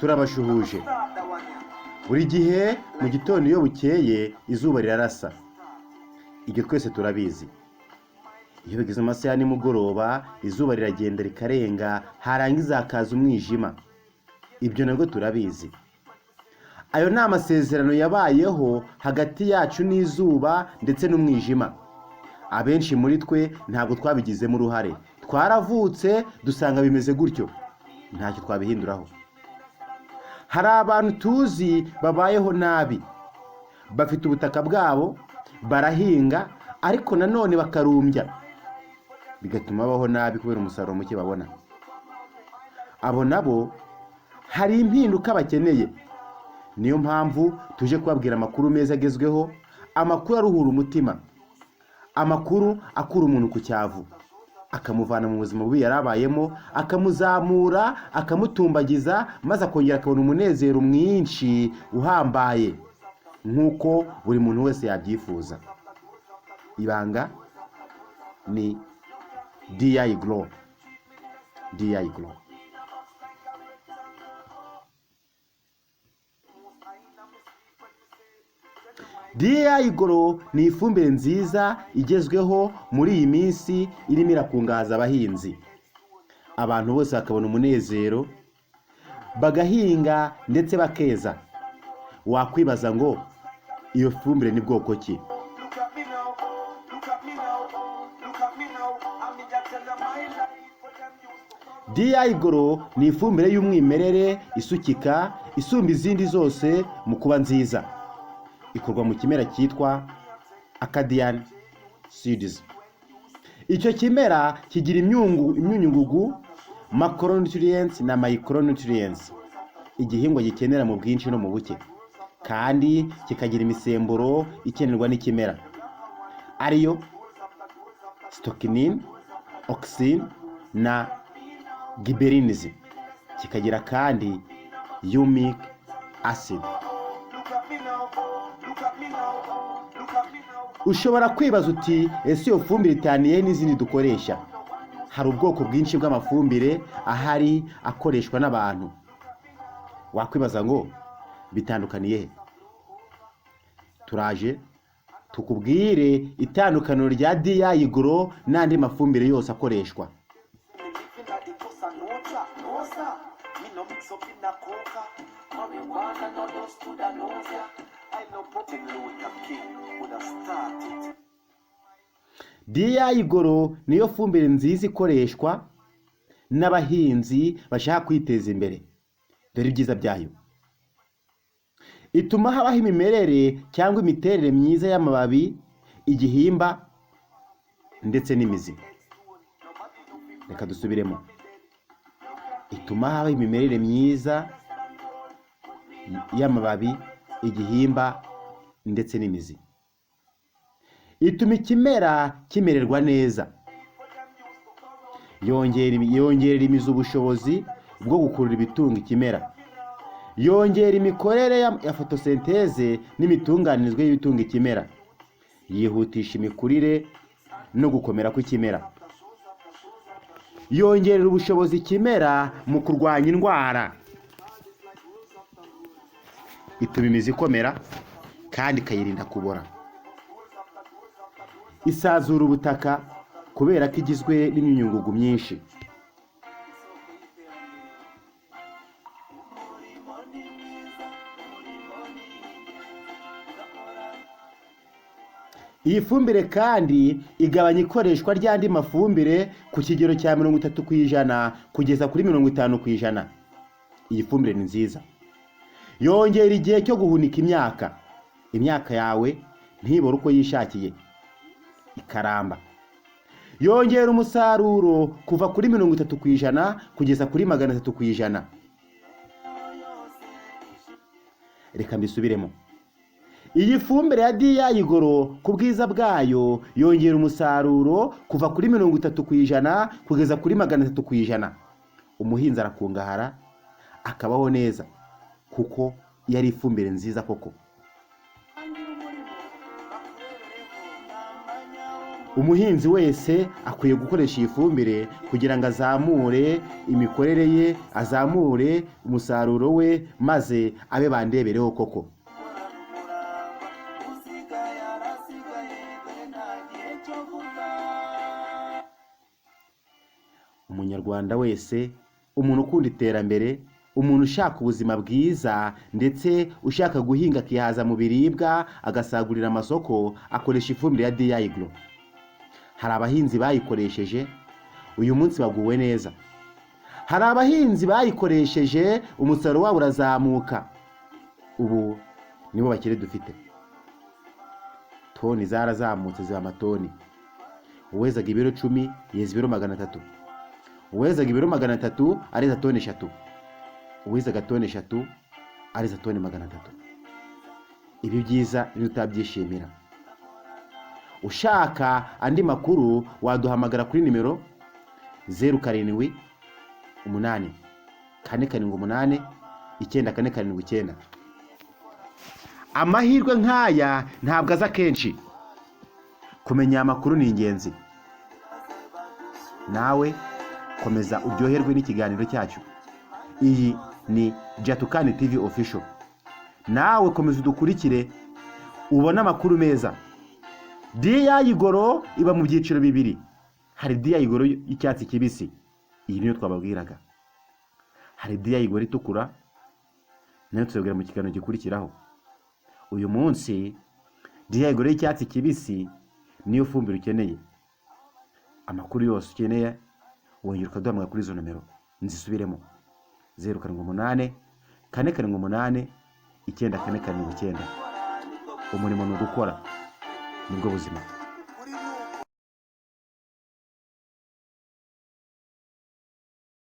turabashuhuje. Buri gihe mu gitondo iyo bukeye izuba rirarasa, ibyo twese turabizi. Iyo bigeze amasaha ya nimugoroba izuba riragenda rikarenga, harangiza hakaza umwijima, ibyo nabwo turabizi. Ayo ni amasezerano yabayeho hagati yacu n'izuba ndetse n'umwijima. Abenshi muri twe ntabwo twabigizemo uruhare, twaravutse dusanga bimeze gutyo, ntacyo twabihinduraho. Hari abantu tuzi babayeho nabi, bafite ubutaka bwabo, barahinga, ariko nanone bakarumbya, bigatuma babaho nabi kubera umusaruro muke babona. Abo nabo hari impinduka bakeneye. Niyo mpamvu tuje kubabwira amakuru meza agezweho, amakuru aruhura umutima, amakuru akura umuntu ku cyavu, akamuvana mu buzima bubi yarabayemo, akamuzamura, akamutumbagiza, maze akongera akabona umunezero mwinshi uhambaye nk'uko buri muntu wese yabyifuza. Ibanga ni DI Grow. DI Grow. DI Grow ni ifumbire nziza igezweho muri iyi minsi, irimo irakungahaza abahinzi. Abantu bose bakabona umunezero, bagahinga ndetse bakeza. Wakwibaza ngo iyo fumbire ni bwoko ki? DI Grow ni ifumbire y'umwimerere isukika, isumba izindi zose mu kuba nziza. Ikorwa mu kimera cyitwa Acadian Seeds. Icyo kimera kigira imyunyungugu, macronutrients na micronutrients, igihingwa gikenera mu bwinshi no mu buke, kandi kikagira imisemburo ikenerwa n'ikimera, ariyo stockinine, auxine na gibberellins. Kikagira kandi humic acid. Ushobora kwibaza uti, ese iyo fumbire itaniye n'izindi dukoresha? Hari ubwoko bwinshi bw'amafumbire ahari akoreshwa n'abantu. Wakwibaza ngo bitandukaniye he? Turaje tukubwire itandukaniro rya DI Grow n'andi mafumbire yose akoreshwa. DI Grow niyo fumbire nziza ikoreshwa n'abahinzi bashaka kwiteza imbere. Dore ibyiza byayo: ituma habaho imimerere cyangwa imiterere myiza y'amababi, igihimba ndetse n'imizi. Reka dusubiremo: ituma habaho imimerere myiza y'amababi, igihimba ndetse n'imizi. Ituma ikimera kimererwa neza. Yongerera imizi ubushobozi bwo gukurura ibitunga ikimera. Yongera imikorere ya photosynthese n'imitunganirizwe y'ibitunga ikimera. Yihutisha imikurire no gukomera kw'ikimera. Yongerera ubushobozi ikimera mu kurwanya indwara. Ituma imizi ikomera kandi ikayirinda kubora. Isazura ubutaka kubera ko igizwe n'imyunyungugu myinshi. Iyi fumbire kandi igabanya ikoreshwa ry'andi mafumbire ku kigero cya 30% kugeza kuri 50%. Iyi fumbire ni nziza. Yongera igihe cyo guhunika imyaka yawe ntibore uko yishakiye, ikaramba. Yongera umusaruro kuva kuri 30% kugeza kuri 300%. Reka mbisubiremo: iyi fumbire ya DI Grow ku bwiza bwayo yongera umusaruro kuva kuri 30% kugeza kuri 300%. Umuhinzi arakungahara, akabaho neza, kuko yari ifumbire nziza koko. umuhinzi wese akwiye gukoresha iyi fumbire kugira ngo azamure imikorere ye, azamure umusaruro we, maze abe bandebereho koko. Umunyarwanda wese, umuntu ukunda iterambere, umuntu ushaka ubuzima bwiza ndetse ushaka guhinga akihaza mu biribwa agasagurira amasoko, akoresha ifumbire ya DIAGRO. Hari abahinzi bayikoresheje uyu munsi baguwe neza. Hari abahinzi bayikoresheje umusaruro wabo urazamuka. Ubu nibo bakire dufite. Toni zarazamutse ziba amatoni. Uwezaga ibiro 10 yeza ibiro 300. Uwezaga ibiro 300 areza toni 3. Uwezaga toni 3 areza toni 300. Ibi byiza ni utabyishimira. Ushaka andi makuru waduhamagara kuri nimero 07 8 478 9479. Amahirwe nk'aya ntabwo aza kenshi. Kumenya amakuru ni ingenzi. Nawe komeza uryoherwe n'ikiganiro cyacu. Iyi ni JATUKAN TV official. Nawe komeza udukurikire ubona amakuru meza. DIAGRO iba mu byiciro bibiri. Hari DIAGRO y'icyatsi kibisi, iyi niyo twababwiraga. Hari DIAGRO itukura, nayo tuzabwira mu kiganiro gikurikiraho. Uyu munsi DIAGRO y'icyatsi kibisi niyo fumbire ukeneye. Amakuru yose ukeneye wongera ukaduhamagara kuri izo nomero. Nzisubiremo 07 478 9479. Umurimo ni ugukora, nibwo buzima.